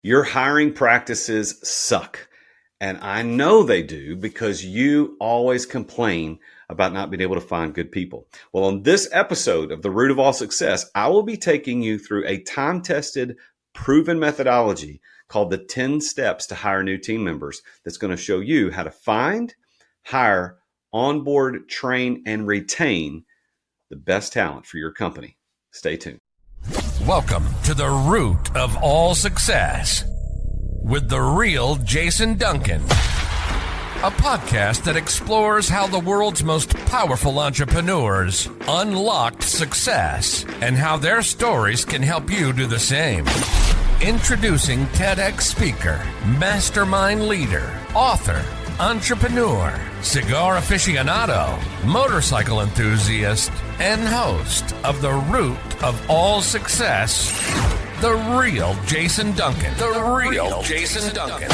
Your hiring practices suck. And I know they do because you always complain about not being able to find good people. Well, on this episode of The Root of All Success, I will be taking you through a time-tested, proven methodology called the 10 Steps to Hire New Team Members that's going to show you how to find, hire, onboard, train, and retain the best talent for your company. Stay tuned. Welcome to The Root of All Success with the Real Jason Duncan, a podcast that explores how the world's most powerful entrepreneurs unlocked success and how their stories can help you do the same. Introducing TEDx speaker, mastermind leader, author, entrepreneur, cigar aficionado, motorcycle enthusiast, and host of The Root of All Success, the Real Jason Duncan. The Real Jason Duncan.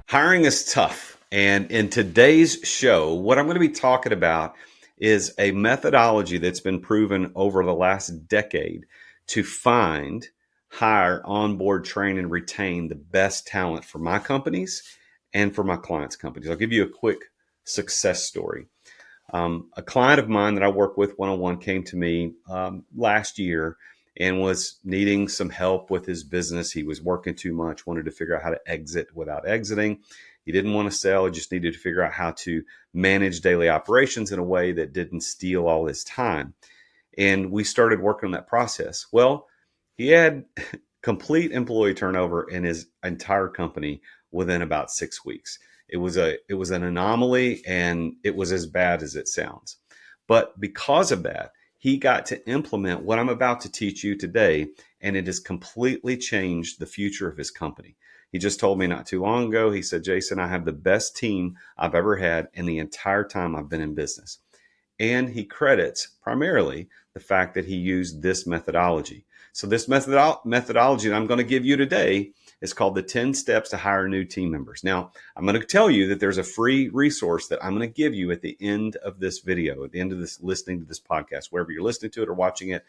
Hiring is tough. And in today's show, what I'm going to be talking about is a methodology that's been proven over the last decade to find, hire, onboard, train, and retain the best talent for my companies and for my clients' companies. I'll give you a quick success story. A client of mine that I work with one-on-one came to me last year and was needing some help with his business. He was working too much, wanted to figure out how to exit without exiting. He didn't want to sell, he just needed to figure out how to manage daily operations in a way that didn't steal all his time. And we started working on that process. Well, he had complete employee turnover in his entire company within about 6 weeks. It was an anomaly, and it was as bad as it sounds. But because of that, he got to implement what I'm about to teach you today, and it has completely changed the future of his company. He just told me not too long ago, he said, Jason, I have the best team I've ever had in the entire time I've been in business. And he credits primarily the fact that he used this methodology. So this methodology that I'm going to give you today is called the 10 Steps to Hire New Team Members. Now, I'm going to tell you that there's a free resource that I'm going to give you at the end of this video, at the end of this listening to this podcast, wherever you're listening to it or watching it,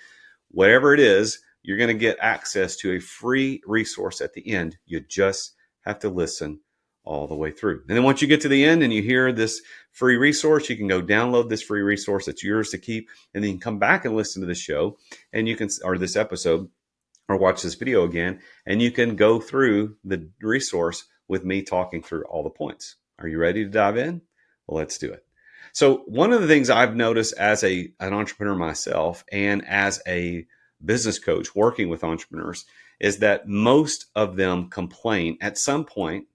whatever it is, you're going to get access to a free resource at the end. You just have to listen all the way through. And then once you get to the end and you hear this free resource, you can go download this free resource. It's yours to keep. And then you can come back and listen to the show and you can, or this episode, or watch this video again, and you can go through the resource with me talking through all the points. Are you ready to dive in? Well, let's do it. So one of the things I've noticed as an entrepreneur myself and as a business coach working with entrepreneurs is that most of them complain at some point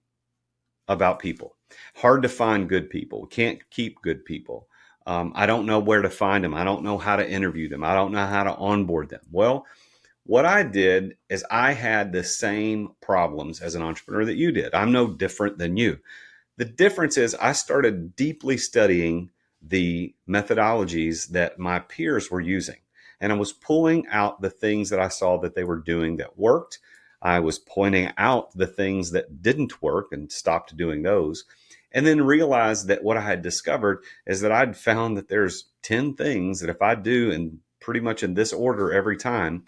about people. Hard to find good people. We can't keep good people. I don't know where to find them. I don't know how to interview them. I don't know how to onboard them. Well, what I did is I had the same problems as an entrepreneur that you did. I'm no different than you. The difference is I started deeply studying the methodologies that my peers were using. And I was pulling out the things that I saw that they were doing that worked. I was pointing out the things that didn't work and stopped doing those. And then realized that what I had discovered is that I'd found that there's 10 things that if I do in pretty much in this order every time,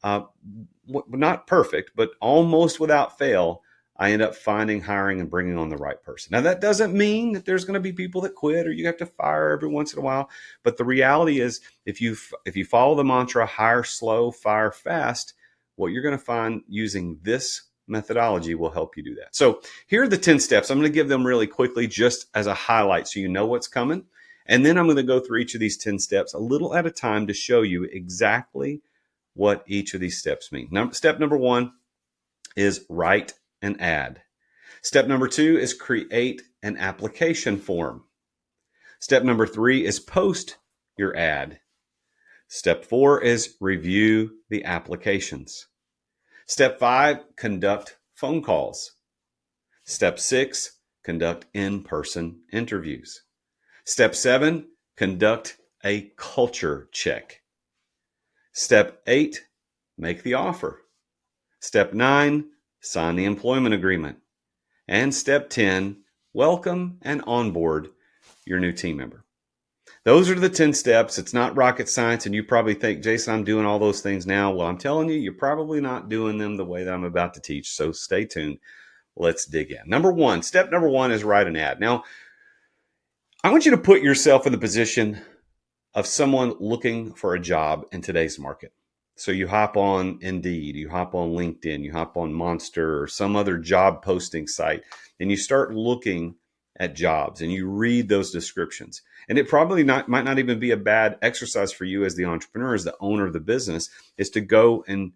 not perfect, but almost without fail, I end up finding, hiring, and bringing on the right person. Now, that doesn't mean that there's going to be people that quit or you have to fire every once in a while. But the reality is, if you follow the mantra, hire slow, fire fast, what you're going to find using this methodology will help you do that. So here are the 10 steps. I'm going to give them really quickly just as a highlight so you know what's coming. And then I'm going to go through each of these 10 steps a little at a time to show you exactly what each of these steps mean. Step number 1 is write an ad. Step number 2 is create an application form. Step number 3 is post your ad. Step 4 is review the applications. Step 5, conduct phone calls. Step 6, conduct in-person interviews. Step 7, conduct a culture check. Step 8, make the offer. Step 9, sign the employment agreement. And step 10, welcome and onboard your new team member. Those are the 10 steps. It's not rocket science. And you probably think, Jason, I'm doing all those things now. Well, I'm telling you, you're probably not doing them the way that I'm about to teach. So stay tuned. Let's dig in. Step number one is write an ad. Now, I want you to put yourself in the position of someone looking for a job in today's market. So you hop on Indeed, you hop on LinkedIn, you hop on Monster or some other job posting site, and you start looking at jobs and you read those descriptions. And it probably might not even be a bad exercise for you as the entrepreneur, as the owner of the business, is to go and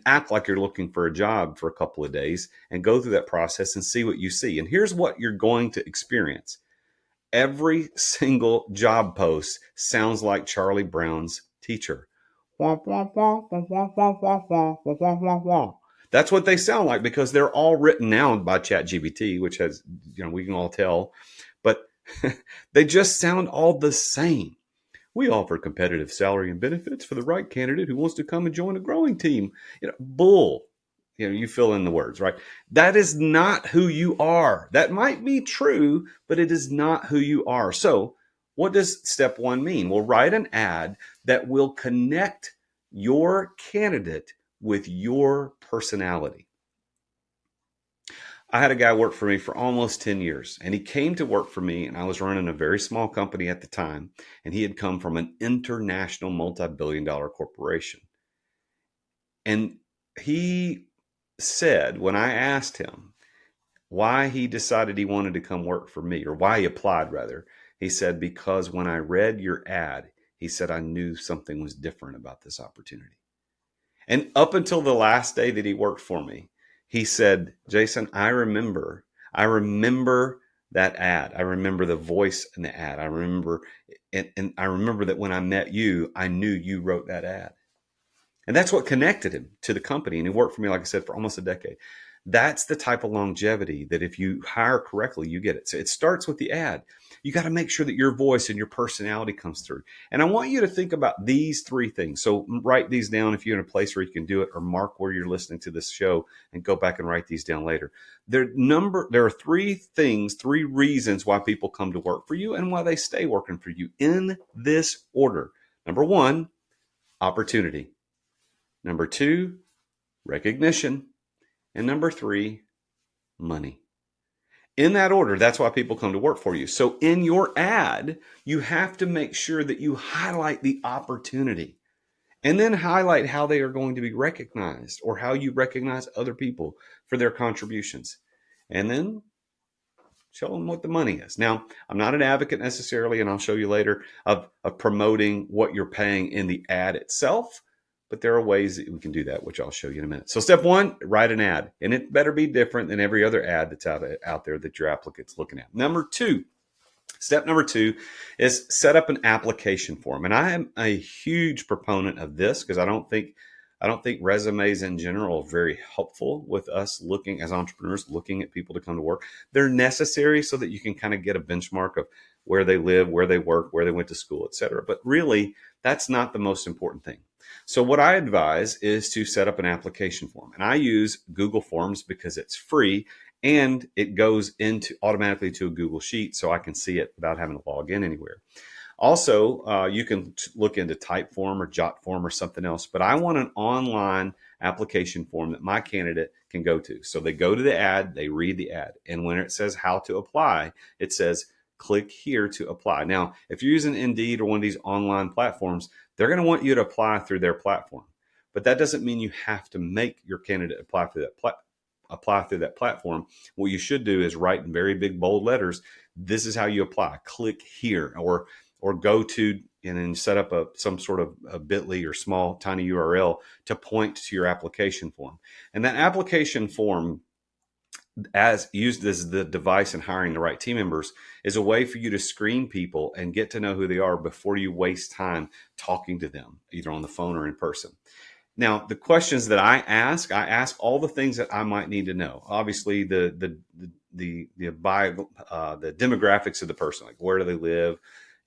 act like you're looking for a job for a couple of days and go through that process and see what you see. And here's what you're going to experience. Every single job post sounds like Charlie Brown's teacher. That's what they sound like because they're all written now by ChatGPT, which has, we can all tell, but they just sound all the same. We offer competitive salary and benefits for the right candidate who wants to come and join a growing team. Bull. You fill in the words, right? That is not who you are. That might be true, but it is not who you are. So what does step one mean? Well, write an ad that will connect your candidate with your personality. I had a guy work for me for almost 10 years, and he came to work for me, and I was running a very small company at the time, and he had come from an international multi-billion-dollar corporation. And he said, when I asked him why he decided he wanted to come work for me, or why he applied rather, he said, because when I read your ad, he said, I knew something was different about this opportunity. And up until the last day that he worked for me, he said, Jason, I remember that ad. I remember the voice in the ad. I remember, and I remember that when I met you, I knew you wrote that ad. And that's what connected him to the company. And he worked for me, like I said, for almost a decade. That's the type of longevity that if you hire correctly, you get it. So it starts with the ad. You got to make sure that your voice and your personality comes through. And I want you to think about these three things. So write these down if you're in a place where you can do it, or mark where you're listening to this show and go back and write these down later. There are three reasons why people come to work for you and why they stay working for you in this order. Number one, opportunity. Number two, recognition. And number three, money. In that order, that's why people come to work for you. So in your ad, you have to make sure that you highlight the opportunity and then highlight how they are going to be recognized, or how you recognize other people for their contributions. And then show them what the money is. Now, I'm not an advocate necessarily, and I'll show you later, of promoting what you're paying in the ad itself. But there are ways that we can do that, which I'll show you in a minute. So step one, write an ad. And it better be different than every other ad that's out there that your applicant's looking at. Step number two is set up an application form. And I am a huge proponent of this because I don't think resumes in general are very helpful with us looking as entrepreneurs, looking at people to come to work. They're necessary so that you can kind of get a benchmark of where they live, where they work, where they went to school, et cetera. But really, that's not the most important thing. So what I advise is to set up an application form. And I use Google Forms because it's free and it goes into automatically to a Google Sheet so I can see it without having to log in anywhere. Also, you can look into Typeform or Jotform or something else, but I want an online application form that my candidate can go to. So they go to the ad, they read the ad, and when it says how to apply, it says click here to apply. Now, if you're using Indeed or one of these online platforms, they're going to want you to apply through their platform. But that doesn't mean you have to make your candidate apply through that platform. What you should do is write in very big, bold letters, this is how you apply. Click here, or go to and then set up some sort of a bit.ly or small, tiny URL to point to your application form. And that application form, as used as the device in hiring the right team members, is a way for you to screen people and get to know who they are before you waste time talking to them, either on the phone or in person. Now, the questions that I ask all the things that I might need to know. Obviously, the demographics of the person, like where do they live,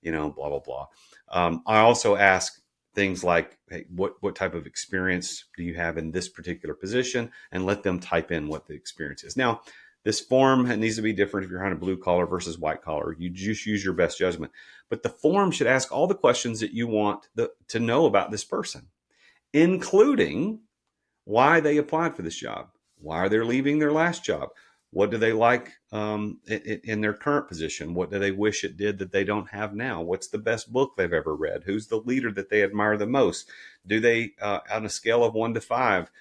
blah, blah, blah. I also ask things like, hey, what type of experience do you have in this particular position? And let them type in what the experience is. Now, This form needs to be different if you're hiring a blue collar versus white collar. You just use your best judgment. But the form should ask all the questions that you want to know about this person, including why they applied for this job, why are they leaving their last job, what do they like in their current position, what do they wish it did that they don't have now, what's the best book they've ever read, who's the leader that they admire the most, do they on a scale of 1 to 5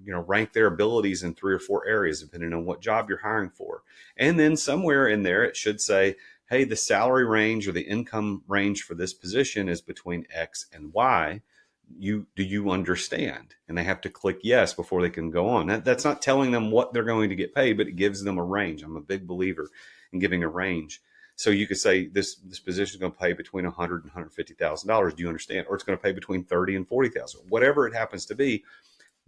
rank their abilities in 3 or 4 areas depending on what job you're hiring for. And then somewhere in there it should say, hey, the salary range or the income range for this position is between X and Y. Do you understand? And they have to click yes before they can go on. That's not telling them what they're going to get paid, but it gives them a range. I'm a big believer in giving a range. So you could say this position is going to pay between $100,000 and $150,000. Do you understand? Or it's going to pay between $30,000 and $40,000. Whatever it happens to be,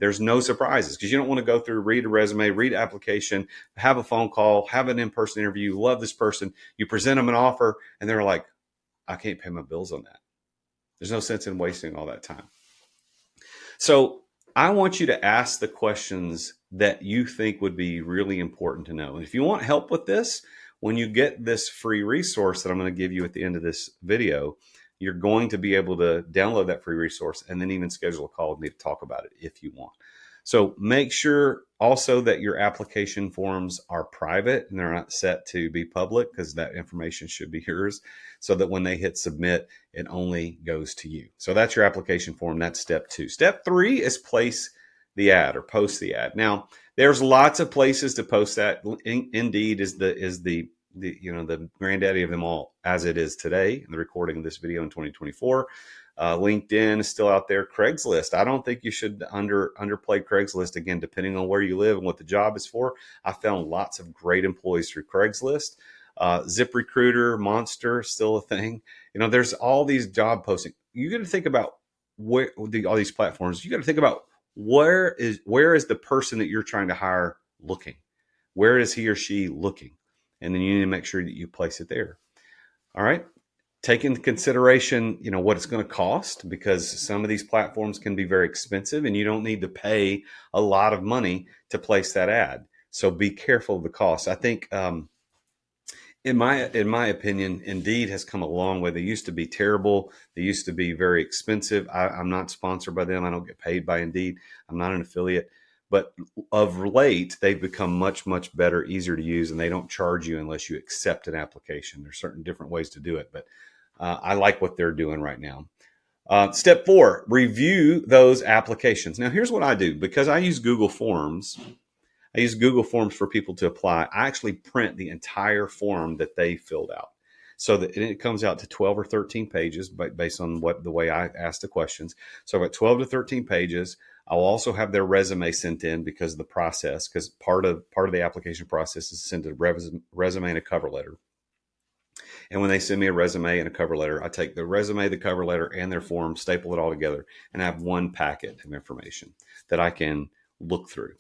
there's no surprises, because you don't want to go through, read a resume, read application, have a phone call, have an in-person interview, love this person. You present them an offer and they're like, I can't pay my bills on that. There's no sense in wasting all that time. So I want you to ask the questions that you think would be really important to know. And if you want help with this, when you get this free resource that I'm going to give you at the end of this video, you're going to be able to download that free resource and then even schedule a call with me to talk about it if you want. So make sure also that your application forms are private and they're not set to be public, because that information should be yours, so that when they hit submit, it only goes to you. So that's your application form. That's step 2. Step 3 is place the ad or post the ad. Now, there's lots of places to post that. Indeed is the granddaddy of them all as it is today in the recording of this video in 2024. LinkedIn is still out there. Craigslist. I don't think you should underplay Craigslist. Again, depending on where you live and what the job is for. I found lots of great employees through Craigslist. ZipRecruiter, Monster, still a thing. There's all these job postings. You got to think about all these platforms. You got to think about where is the person that you're trying to hire looking? Where is he or she looking? And then you need to make sure that you place it there. All right. Take into consideration, what it's going to cost, because some of these platforms can be very expensive and you don't need to pay a lot of money to place that ad. So be careful of the cost. I think, in my opinion, Indeed has come a long way. They used to be terrible. They used to be very expensive. I'm not sponsored by them. I don't get paid by Indeed. I'm not an affiliate. But of late, they've become much, much better, easier to use, and they don't charge you unless you accept an application. There's certain different ways to do it, but I like what they're doing right now. Step 4, review those applications. Now, here's what I do. Because I use Google Forms, for people to apply. I actually print the entire form that they filled out, so that it comes out to 12 or 13 pages based on the way I ask the questions. So about 12 to 13 pages. I'll also have their resume sent in because of the process, because part of the application process is to send a resume and a cover letter. And when they send me a resume and a cover letter, I take the resume, the cover letter, and their form, staple it all together, and have one packet of information that I can look through.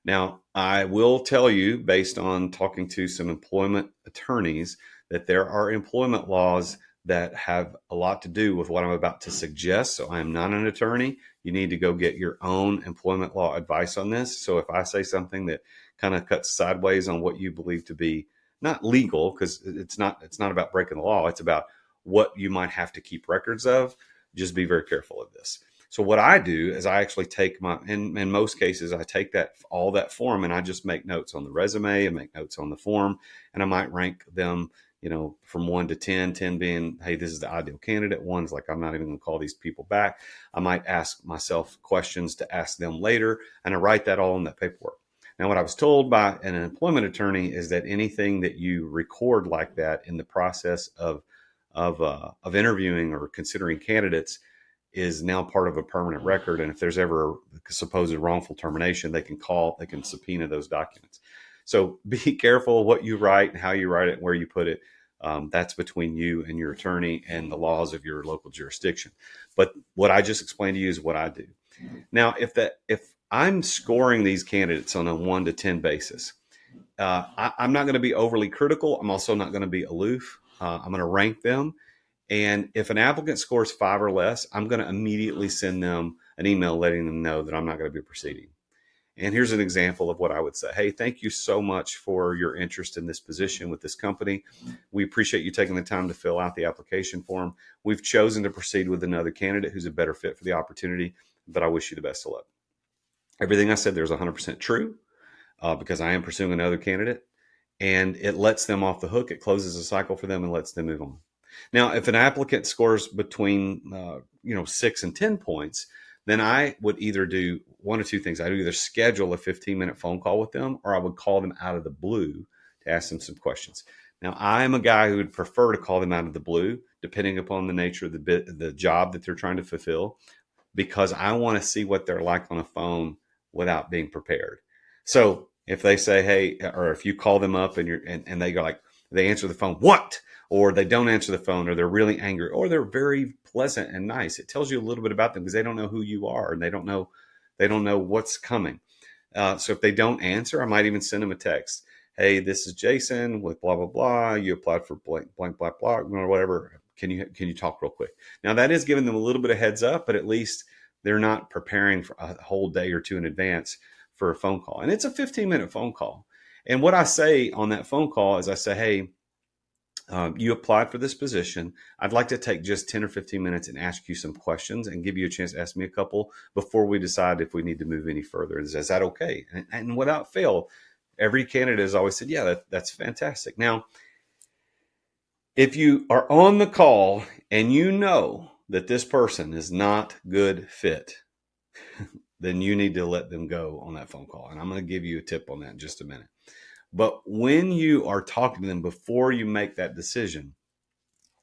Now, I will tell you, based on talking to some employment attorneys, that there are employment laws that have a lot to do with what I'm about to suggest. So I am not an attorney. You need to go get your own employment law advice on this. So if I say something that kind of cuts sideways on what you believe to be not legal, because it's not about breaking the law, it's about what you might have to keep records of, just be very careful of this. So what I do is I actually take in most cases, I take all that form and I just make notes on the resume and make notes on the form, and I might rank them, from 1 to 10, 10 being, hey, this is the ideal candidate. 1's like, I'm not even going to call these people back. I might ask myself questions to ask them later, and I write that all in that paperwork. Now, what I was told by an employment attorney is that anything that you record like that in the process of interviewing or considering candidates is now part of a permanent record. And if there's ever a supposed wrongful termination, they can subpoena those documents. So be careful what you write and how you write it and where you put it. That's between you and your attorney and the laws of your local jurisdiction. But what I just explained to you is what I do. Now, if I'm scoring these candidates on a 1 to 10 basis, I'm not going to be overly critical. I'm also not going to be aloof. I'm going to rank them. And if an applicant scores 5 or less, I'm going to immediately send them an email letting them know that I'm not going to be proceeding. And here's an example of what I would say. Hey, thank you so much for your interest in this position with this company. We appreciate you taking the time to fill out the application form. We've chosen to proceed with another candidate who's a better fit for the opportunity, but I wish you the best of luck. Everything I said there is 100% true because I am pursuing another candidate, and it lets them off the hook. It closes a cycle for them and lets them move on. Now, if an applicant scores between 6 and 10 points, then I would either do one or two things. I'd either schedule a 15-minute phone call with them, or I would call them out of the blue to ask them some questions. Now, I'm a guy who would prefer to call them out of the blue, depending upon the nature of the job that they're trying to fulfill, because I want to see what they're like on the phone without being prepared. So if they say, hey, or if you call them up and they go like, they answer the phone, what? Or they don't answer the phone, or they're really angry, or they're very pleasant and nice. It tells you a little bit about them because they don't know who you are and they don't know what's coming. So if they don't answer, I might even send them a text. Hey, this is Jason with blah, blah, blah. You applied for blank, blank, blah, blah, or whatever. Can you talk real quick? Now that is giving them a little bit of heads up, but at least they're not preparing for a whole day or two in advance for a phone call. And it's a 15-minute phone call. And what I say on that phone call is I say, hey, you applied for this position. I'd like to take just 10 or 15 minutes and ask you some questions and give you a chance to ask me a couple before we decide if we need to move any further. Is that okay? And without fail, every candidate has always said, yeah, that's fantastic. Now, if you are on the call and you know that this person is not good fit, then you need to let them go on that phone call. And I'm going to give you a tip on that in just a minute. But when you are talking to them before you make that decision,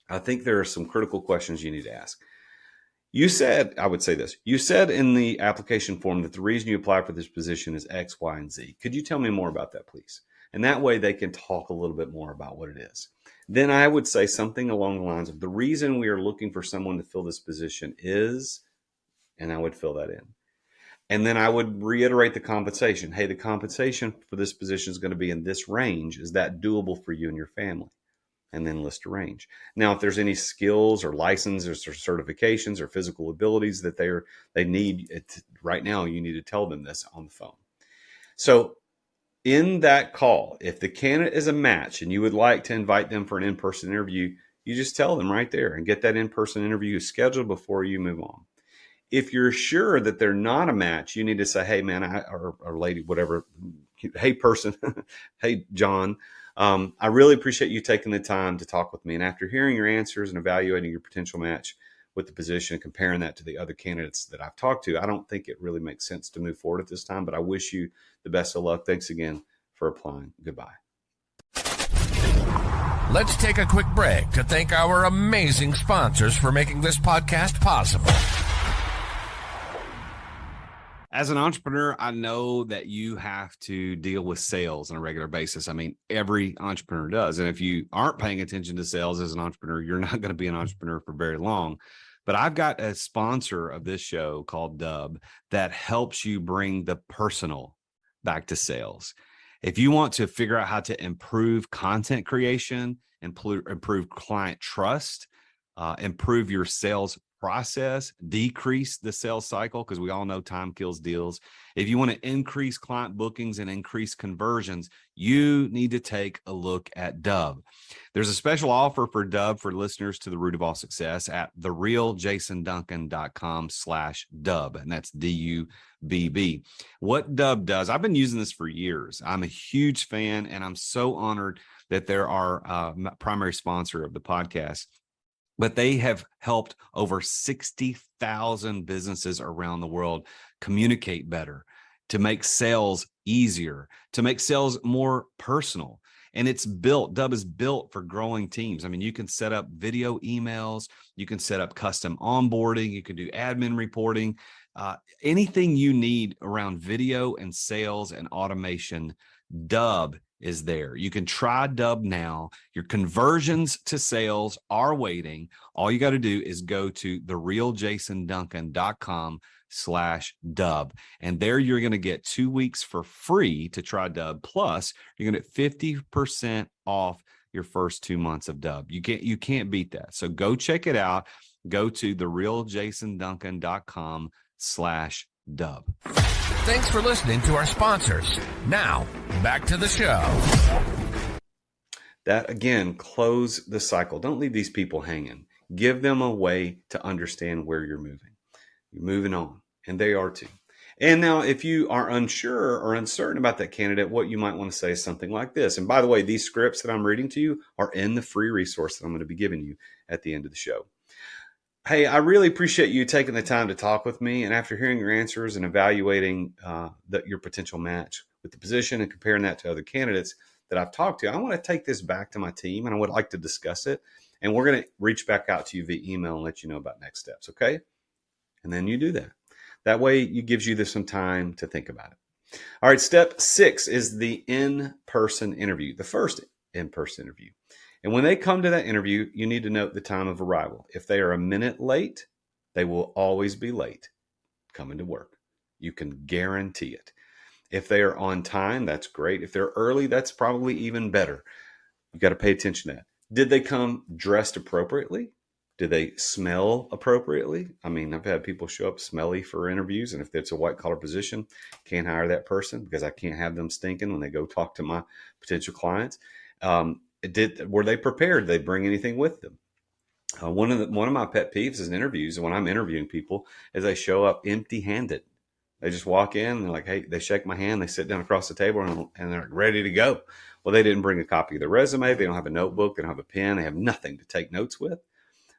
I think there are some critical questions you need to ask. You said in the application form that the reason you applied for this position is X, Y, and Z. Could you tell me more about that, please? And that way they can talk a little bit more about what it is. Then I would say something along the lines of the reason we are looking for someone to fill this position is, and I would fill that in. And then I would reiterate the compensation. Hey, the compensation for this position is going to be in this range. Is that doable for you and your family? And then list a range. Now, if there's any skills or licenses or certifications or physical abilities that they need right now, you need to tell them this on the phone. So in that call, if the candidate is a match and you would like to invite them for an in-person interview, you just tell them right there and get that in-person interview scheduled before you move on. If you're sure that they're not a match, you need to say, hey, man, or lady, whatever. Hey, person. Hey, John, I really appreciate you taking the time to talk with me. And after hearing your answers and evaluating your potential match with the position and comparing that to the other candidates that I've talked to, I don't think it really makes sense to move forward at this time, but I wish you the best of luck. Thanks again for applying. Goodbye. Let's take a quick break to thank our amazing sponsors for making this podcast possible. As an entrepreneur, I know that you have to deal with sales on a regular basis. I mean, every entrepreneur does. And if you aren't paying attention to sales as an entrepreneur, you're not going to be an entrepreneur for very long. But I've got a sponsor of this show called Dub that helps you bring the personal back to sales. If you want to figure out how to improve content creation, improve client trust, improve your sales process, decrease the sales cycle, because we all know time kills deals. If you want to increase client bookings and increase conversions, you need to take a look at Dub. There's a special offer for Dub for listeners to The Root of All Success at therealjasonduncan.com/Dub, and that's DUBB. What Dub does, I've been using this for years. I'm a huge fan, and I'm so honored that they're our primary sponsor of the podcast. But they have helped over 60,000 businesses around the world communicate better, to make sales easier, to make sales more personal. And Dub is built for growing teams. I mean, you can set up video emails, you can set up custom onboarding, you can do admin reporting, anything you need around video and sales and automation. Dub is there. You can try Dub now. Your conversions to sales are waiting. All you got to do is go to therealjasonduncan.com/Dub. And there you're going to get 2 weeks for free to try Dub. Plus, you're going to get 50% off your first 2 months of Dub. You can't beat that. So go check it out. Go to therealjasonduncan.com/Dub. Dub. Thanks for listening to our sponsors. Now, back to the show. That, again, close the cycle. Don't leave these people hanging. Give them a way to understand where you're moving. You're moving on, and they are too. And now, if you are unsure or uncertain about that candidate, what you might want to say is something like this. And by the way, these scripts that I'm reading to you are in the free resource that I'm going to be giving you at the end of the show. Hey, I really appreciate you taking the time to talk with me. And after hearing your answers and evaluating your potential match with the position and comparing that to other candidates that I've talked to, I want to take this back to my team and I would like to discuss it. And we're going to reach back out to you via email and let you know about next steps. Okay. And then you do that. That way it gives you some time to think about it. All right. Step 6 is the in-person interview, the first in-person interview. And when they come to that interview, you need to note the time of arrival. If they are a minute late, they will always be late coming to work. You can guarantee it. If they are on time, that's great. If they're early, that's probably even better. You got to pay attention to that. Did they come dressed appropriately? Did they smell appropriately? I mean, I've had people show up smelly for interviews, and if it's a white-collar position, can't hire that person because I can't have them stinking when they go talk to my potential clients. Were they prepared? Did they bring anything with them? One of my pet peeves is in interviews, and when I'm interviewing people, is they show up empty-handed. They just walk in and they're like, hey, they shake my hand, they sit down across the table and they're ready to go. Well, they didn't bring a copy of their resume. They don't have a notebook. They don't have a pen. They have nothing to take notes with.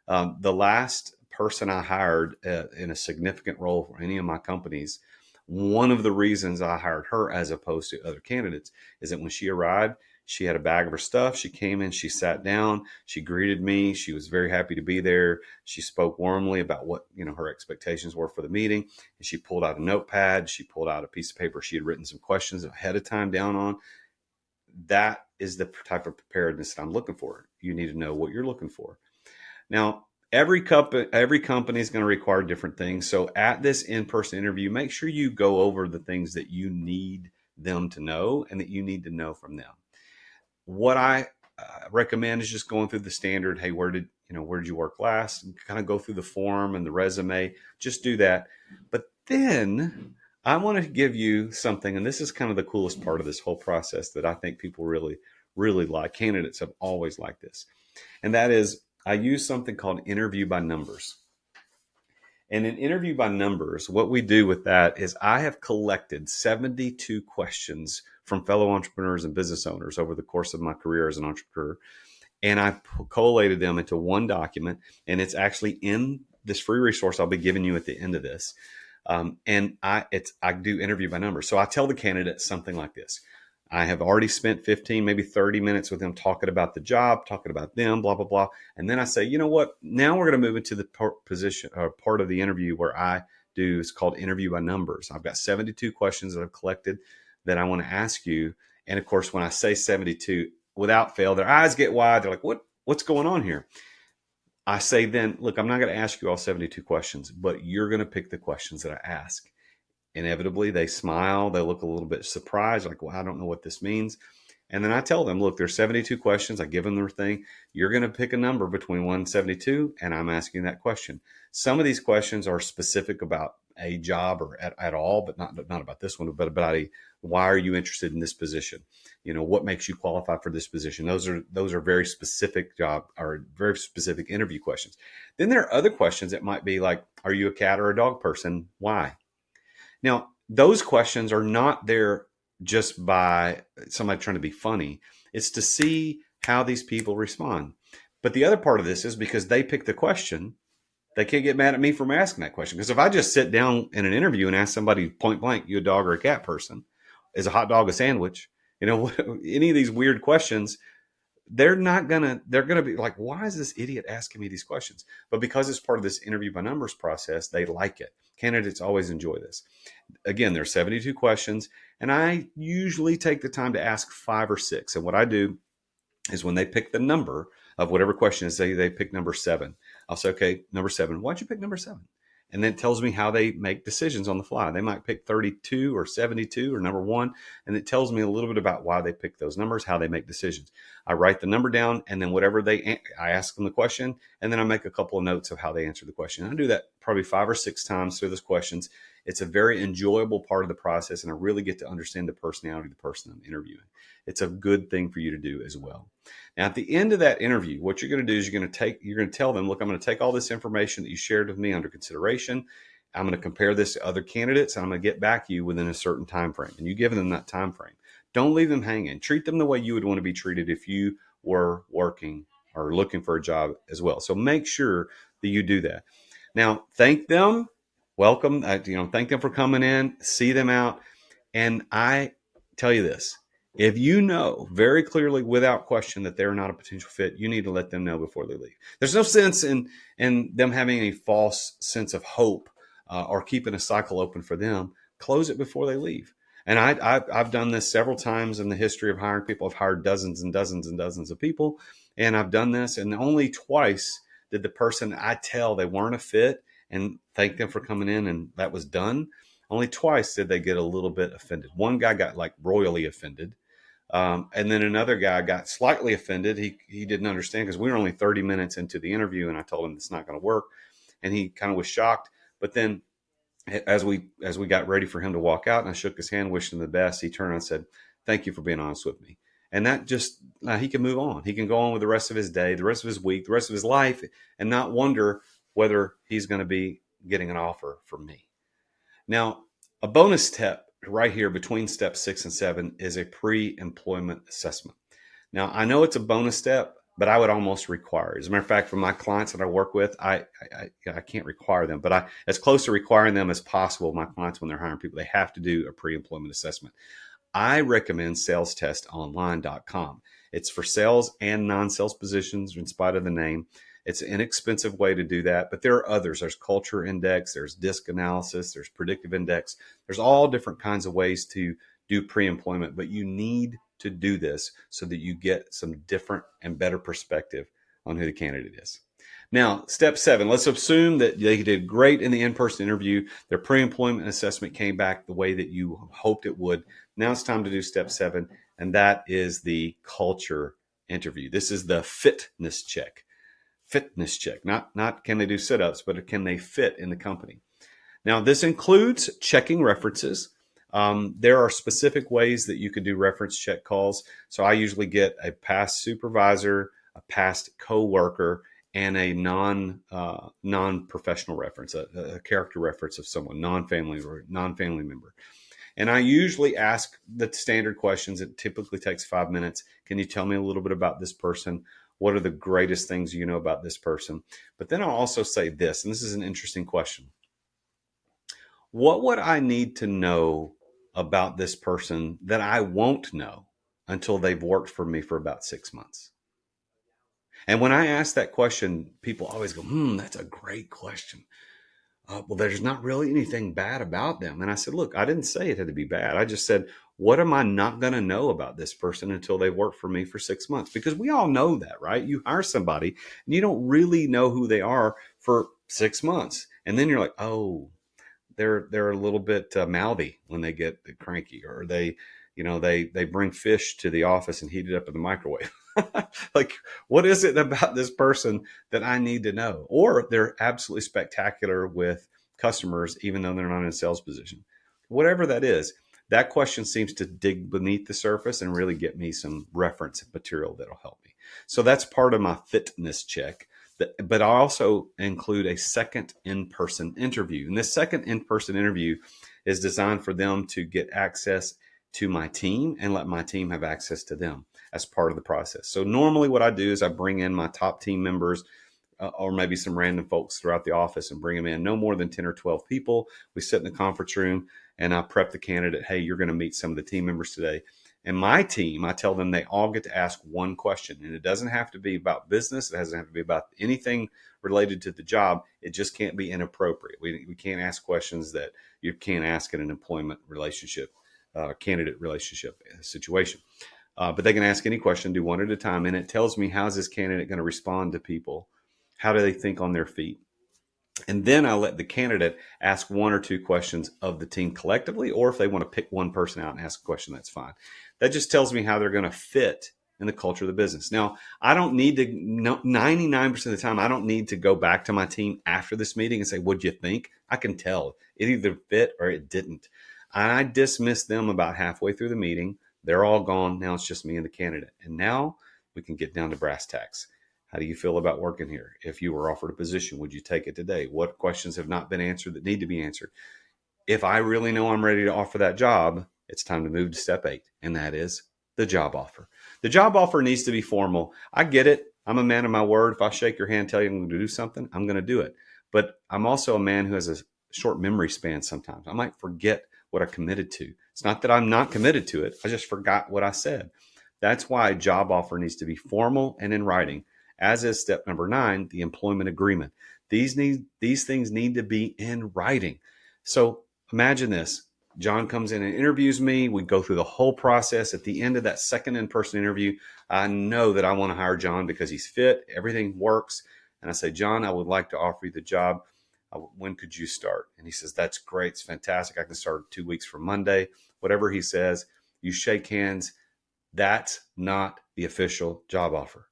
The last person I hired in a significant role for any of my companies, one of the reasons I hired her as opposed to other candidates is that when she arrived, she had a bag of her stuff. She came in, she sat down, she greeted me. She was very happy to be there. She spoke warmly about what, her expectations were for the meeting. And she pulled out a notepad. She pulled out a piece of paper. She had written some questions ahead of time down on. That is the type of preparedness that I'm looking for. You need to know what you're looking for. Now, every company is going to require different things. So at this in-person interview, make sure you go over the things that you need them to know and that you need to know from them. What I recommend is just going through the standard. Hey, where did you work last? And kind of go through the form and the resume. Just do that. But then I want to give you something, and this is kind of the coolest part of this whole process that I think people really, really like. Candidates have always liked this. And that is, I use something called interview by numbers. And in interview by numbers, what we do with that is I have collected 72 questions from fellow entrepreneurs and business owners over the course of my career as an entrepreneur. And I've collated them into one document, and it's actually in this free resource I'll be giving you at the end of this. And I do interview by numbers. So I tell the candidate something like this. I have already spent 15, maybe 30 minutes with them talking about the job, talking about them, blah, blah, blah. And then I say, you know what? Now we're going to move into the part of the interview where I do is called interview by numbers. I've got 72 questions that I've collected that I want to ask you. And of course, when I say 72, without fail, their eyes get wide. They're like, what's going on here? I say then, look, I'm not going to ask you all 72 questions, but you're going to pick the questions that I ask. Inevitably, they smile. They look a little bit surprised, like, well, I don't know what this means. And then I tell them, look, there's 72 questions. I give them their thing. You're going to pick a number between 1 and 72, and I'm asking that question. Some of these questions are specific about a job or at all, but not about this one, but about why are you interested in this position? What makes you qualify for this position? Those are very specific job or very specific interview questions. Then there are other questions that might be like, are you a cat or a dog person? Why? Now, those questions are not there just by somebody trying to be funny. It's to see how these people respond. But the other part of this is because they pick the question, they can't get mad at me for asking that question. Because if I just sit down in an interview and ask somebody point blank, you a dog or a cat person? Is a hot dog a sandwich? Any of these weird questions, they're going to be like, why is this idiot asking me these questions? But because it's part of this interview by numbers process, they like it. Candidates always enjoy this. Again, there's 72 questions, and I usually take the time to ask 5 or 6. And what I do is when they pick the number of whatever question is, they pick number 7. I'll say, okay, number 7, why'd you pick number 7? And then it tells me how they make decisions on the fly. They might pick 32 or 72 or number 1. And it tells me a little bit about why they pick those numbers, how they make decisions. I write the number down, and then I ask them the question, and then I make a couple of notes of how they answer the question. I do that probably 5 or 6 times through those questions. It's a very enjoyable part of the process, and I really get to understand the personality of the person I'm interviewing. It's a good thing for you to do as well. Now, at the end of that interview, what you're going to do is you're going to tell them, look, I'm going to take all this information that you shared with me under consideration. I'm going to compare this to other candidates, and I'm going to get back to you within a certain time frame. And you give them that time frame. Don't leave them hanging. Treat them the way you would want to be treated if you were working or looking for a job as well. So make sure that you do that. Now, thank them, welcome, thank them for coming in, see them out. And I tell you this, if you know very clearly without question that they're not a potential fit, you need to let them know before they leave. There's no sense in them having a false sense of hope or keeping a cycle open for them. Close it before they leave. And I've done this several times in the history of hiring people. I've hired dozens and dozens and dozens of people. And I've done this, and only twice did the person I tell they weren't a fit and thank them for coming in, and that was done. Only twice did they get a little bit offended. One guy got like royally offended. And then another guy got slightly offended. He didn't understand because we were only 30 minutes into the interview, and I told him it's not going to work. And he kind of was shocked. But then as we got ready for him to walk out and I shook his hand, wished him the best, he turned and said, "Thank you for being honest with me." And that just, he can move on. He can go on with the rest of his day, the rest of his week, the rest of his life, and not wonder whether he's going to be getting an offer from me. Now, a bonus step right here between step 6 and 7 is a pre-employment assessment. Now, I know it's a bonus step, but I would almost require it. As a matter of fact, for my clients that I work with, I can't require them, but as close to requiring them as possible, my clients, when they're hiring people, they have to do a pre-employment assessment. I recommend salestestonline.com. It's for sales and non-sales positions in spite of the name. It's an inexpensive way to do that, but there are others. There's culture index, there's disc analysis, there's predictive index. There's all different kinds of ways to do pre-employment, but you need to do this so that you get some different and better perspective on who the candidate is. Now, step 7, let's assume that they did great in the in-person interview. Their pre-employment assessment came back the way that you hoped it would. Now it's time to do step 7, and that is the culture interview. This is the fitness check. Fitness check, not can they do sit-ups, but can they fit in the company? Now, this includes checking references. There are specific ways that you could do reference check calls. So I usually get a past supervisor, a past coworker, and a non-professional reference, a character reference of someone, non-family member. And I usually ask the standard questions. It typically takes 5 minutes. Can you tell me a little bit about this person? What are the greatest things you know about this person? But then I'll also say this, and this is an interesting question. What would I need to know about this person that I won't know until they've worked for me for about 6 months? And when I ask that question, people always go, that's a great question. Well, there's not really anything bad about them. And I said, look, I didn't say it had to be bad. I just said, what am I not going to know about this person until they've worked for me for 6 months? Because we all know that, right? You hire somebody and you don't really know who they are for 6 months. And then you're like, oh, they're a little bit mouthy when they get cranky, or they bring fish to the office and heat it up in the microwave. Like, what is it about this person that I need to know? Or they're absolutely spectacular with customers, even though they're not in a sales position. Whatever that is, that question seems to dig beneath the surface and really get me some reference material that'll help me. So that's part of my fitness check. But I also include a second in-person interview. And this second in-person interview is designed for them to get access to my team and let my team have access to them as part of the process. So normally what I do is I bring in my top team members or maybe some random folks throughout the office and bring them in, no more than 10 or 12 people. We sit in the conference room and I prep the candidate. Hey, you're going to meet some of the team members today. And my team, I tell them they all get to ask one question, and it doesn't have to be about business. It doesn't have to be about anything related to the job. It just can't be inappropriate. We can't ask questions that you can't ask in an employment relationship, candidate relationship situation. But they can ask any question, do one at a time. And it tells me, how's this candidate going to respond to people? How do they think on their feet? And then I let the candidate ask one or two questions of the team collectively, or if they want to pick one person out and ask a question, that's fine. That just tells me how they're going to fit and the culture of the business. Now, I don't need to, 99% of the time, I don't need to go back to my team after this meeting and say, what'd you think? I can tell it either fit or it didn't. I dismissed them about halfway through the meeting. They're all gone. Now it's just me and the candidate. And now we can get down to brass tacks. How do you feel about working here? If you were offered a position, would you take it today? What questions have not been answered that need to be answered? If I really know I'm ready to offer that job, it's time to move to step 8, and that is the job offer. The job offer needs to be formal. I get it. I'm a man of my word. If I shake your hand, tell you I'm going to do something, I'm going to do it. But I'm also a man who has a short memory span sometimes. I might forget what I committed to. It's not that I'm not committed to it. I just forgot what I said. That's why a job offer needs to be formal and in writing, as is step number 9, the employment agreement. These things need to be in writing. So imagine this. John comes in and interviews me. We go through the whole process. At the end of that second in-person interview, I know that I want to hire John because he's fit. Everything works. And I say, John, I would like to offer you the job. When could you start? And he says, that's great. It's fantastic. I can start 2 weeks from Monday. Whatever he says, you shake hands. That's not the official job offer.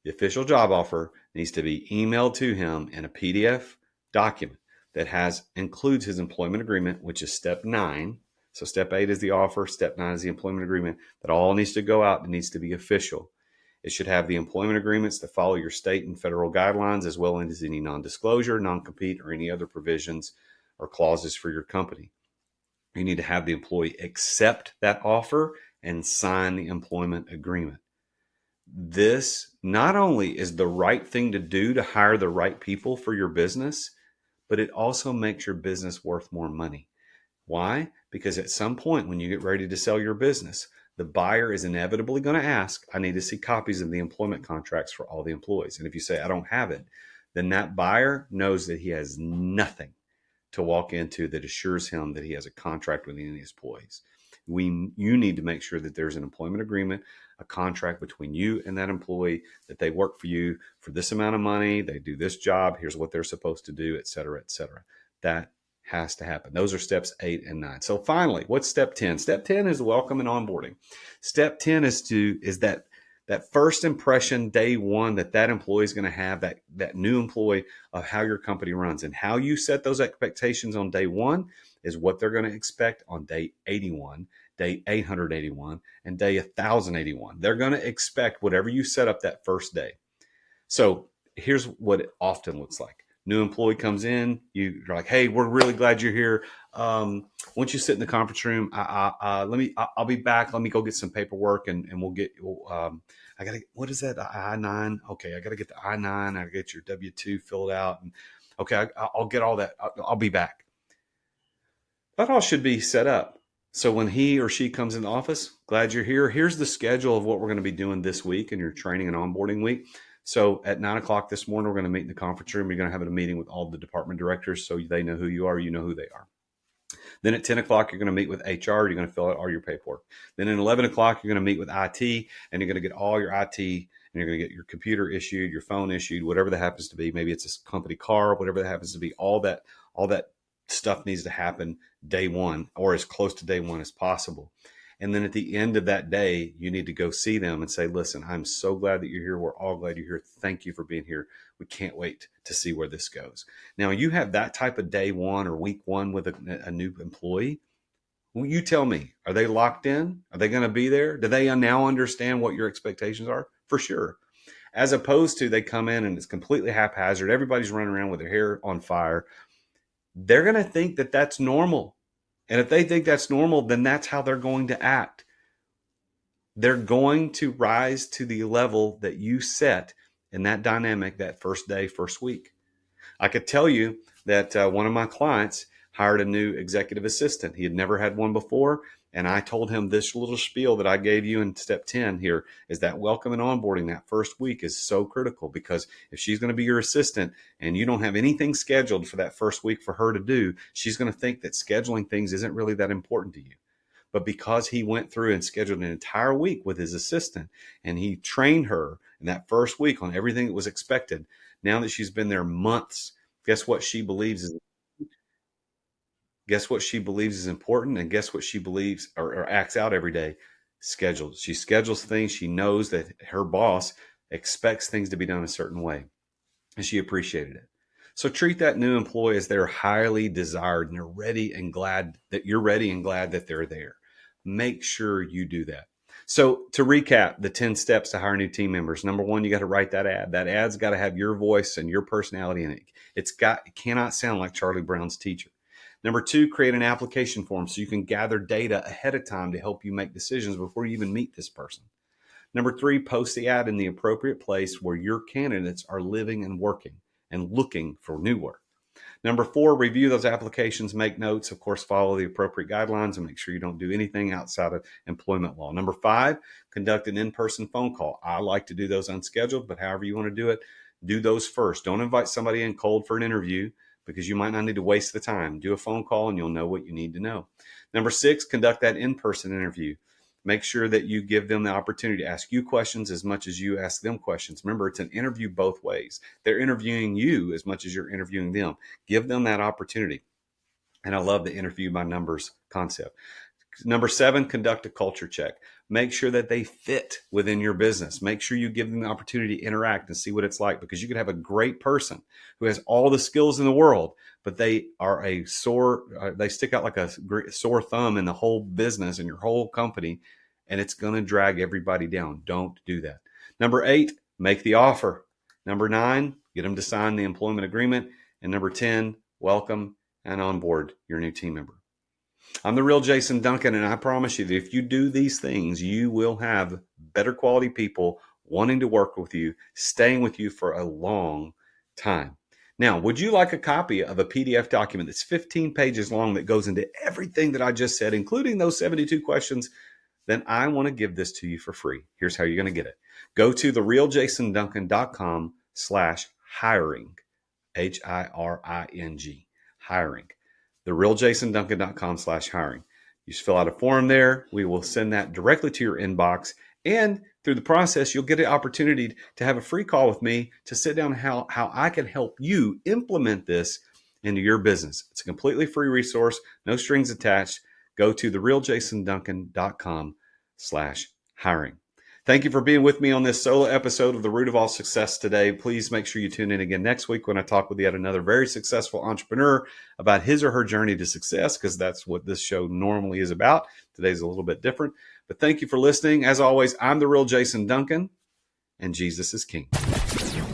The official job offer needs to be emailed to him in a PDF document that includes his employment agreement, which is step 9. So step 8 is the offer. Step 9 is the employment agreement. That all needs to go out and needs to be official. It should have the employment agreements that follow your state and federal guidelines, as well as any non-disclosure, non-compete, or any other provisions or clauses for your company. You need to have the employee accept that offer and sign the employment agreement. This not only is the right thing to do to hire the right people for your business, but it also makes your business worth more money. Why? Because at some point when you get ready to sell your business, the buyer is inevitably going to ask, I need to see copies of the employment contracts for all the employees. And if you say, I don't have it, then that buyer knows that he has nothing to walk into that assures him that he has a contract with any of his employees. You need to make sure that there's an employment agreement, a contract between you and that employee, that they work for you for this amount of money, they do this job, here's what they're supposed to do, et cetera, et cetera. That has to happen. Those are steps 8 and 9. So finally, what's step 10? Step 10 is welcome and onboarding. Step 10 is that first impression, day one, that employee is going to have, that new employee, of how your company runs. And how you set those expectations on day one is what they're going to expect on day 81, day 881, and day 1081. They're going to expect whatever you set up that first day. So here's what it often looks like. New employee comes in, you're like, hey, we're really glad you're here. Once you sit in the conference room, I'll be back. Let me go get some paperwork and we'll get, I got to, what is that? The I-9. Okay. I got to get the I-9. I get your W-2 filled out. And okay. I'll get all that. I'll be back. That all should be set up. So when he or she comes in the office, glad you're here. Here's the schedule of what we're going to be doing this week in your training and onboarding week. So at 9:00 this morning, we're going to meet in the conference room. You're going to have a meeting with all the department directors so they know who you are, you know who they are. Then at 10 o'clock, you're going to meet with HR. You're going to fill out all your paperwork. Then at 11 o'clock, you're going to meet with IT, and you're going to get all your IT, and you're going to get your computer issued, your phone issued, whatever that happens to be. Maybe it's a company car, whatever that happens to be. All that stuff needs to happen day one, or as close to day one as possible. And then at the end of that day, you need to go see them and say, listen, I'm so glad that you're here. We're all glad you're here. Thank you for being here. We can't wait to see where this goes. Now, you have that type of day one or week one with a new employee. Well, you tell me, are they locked in? Are they going to be there? Do they now understand what your expectations are? For sure. As opposed to they come in and it's completely haphazard. Everybody's running around with their hair on fire. They're going to think that that's normal. And if they think that's normal, then that's how they're going to act. They're going to rise to the level that you set in that dynamic that first day, first week. I could tell you that one of my clients hired a new executive assistant. He had never had one before. And I told him this little spiel that I gave you in step 10 here is that welcome and onboarding that first week is so critical, because if she's going to be your assistant and you don't have anything scheduled for that first week for her to do, she's going to think that scheduling things isn't really that important to you. But because he went through and scheduled an entire week with his assistant and he trained her in that first week on everything that was expected, now that she's been there months, guess what she believes is important, and guess what she believes or acts out every day? scheduled. She schedules things. She knows that her boss expects things to be done a certain way, and she appreciated it. So treat that new employee as they're highly desired and they're ready and glad that you're ready and glad that they're there. Make sure you do that. So to recap the 10 steps to hire new team members. Number one, you got to write that ad. That ad's got to have your voice and your personality in it. It cannot sound like Charlie Brown's teacher. Number two, create an application form so you can gather data ahead of time to help you make decisions before you even meet this person. Number three, post the ad in the appropriate place where your candidates are living and working and looking for new work. Number four, review those applications, make notes, of course, follow the appropriate guidelines and make sure you don't do anything outside of employment law. Number five, conduct an in-person phone call. I like to do those unscheduled, but however you want to do it, do those first. Don't invite somebody in cold for an interview because you might not need to waste the time. Do a phone call and you'll know what you need to know. Number six, conduct that in-person interview. Make sure that you give them the opportunity to ask you questions as much as you ask them questions. Remember, it's an interview both ways. They're interviewing you as much as you're interviewing them. Give them that opportunity. And I love the interview by numbers concept. Number seven, conduct a culture check. Make sure that they fit within your business. Make sure you give them the opportunity to interact and see what it's like, because you could have a great person who has all the skills in the world, but they are they stick out like a sore thumb in the whole business and your whole company, and it's going to drag everybody down. Don't do that. Number eight, make the offer. Number nine, get them to sign the employment agreement. And number 10, welcome and onboard your new team member. I'm the Real Jason Duncan, and I promise you that if you do these things, you will have better quality people wanting to work with you, staying with you for a long time. Now, would you like a copy of a PDF document that's 15 pages long that goes into everything that I just said, including those 72 questions? Then I want to give this to you for free. Here's how you're going to get it. Go to therealjasonduncan.com/hiring, HIRING, hiring. therealjasonduncan.com/hiring. You just fill out a form there. We will send that directly to your inbox. And through the process, you'll get an opportunity to have a free call with me to sit down how I can help you implement this into your business. It's a completely free resource, no strings attached. Go to therealjasonduncan.com/hiring. Thank you for being with me on this solo episode of The Root of All Success today. Please make sure you tune in again next week when I talk with yet another very successful entrepreneur about his or her journey to success, because that's what this show normally is about. Today's a little bit different. But thank you for listening. As always, I'm the Real Jason Duncan, and Jesus is King.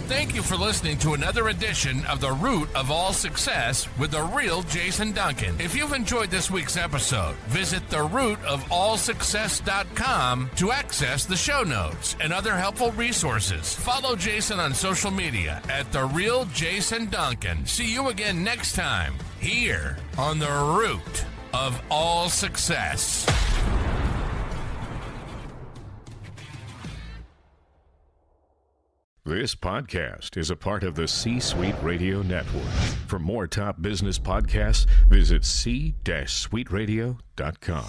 Thank you for listening to another edition of The Root of All Success with the Real Jason Duncan. If you've enjoyed this week's episode, visit therootofallsuccess.com to access the show notes and other helpful resources. Follow Jason on social media at The Real Jason Duncan. See you again next time here on The Root of All Success. This podcast is a part of the C-Suite Radio Network. For more top business podcasts, visit c-suiteradio.com.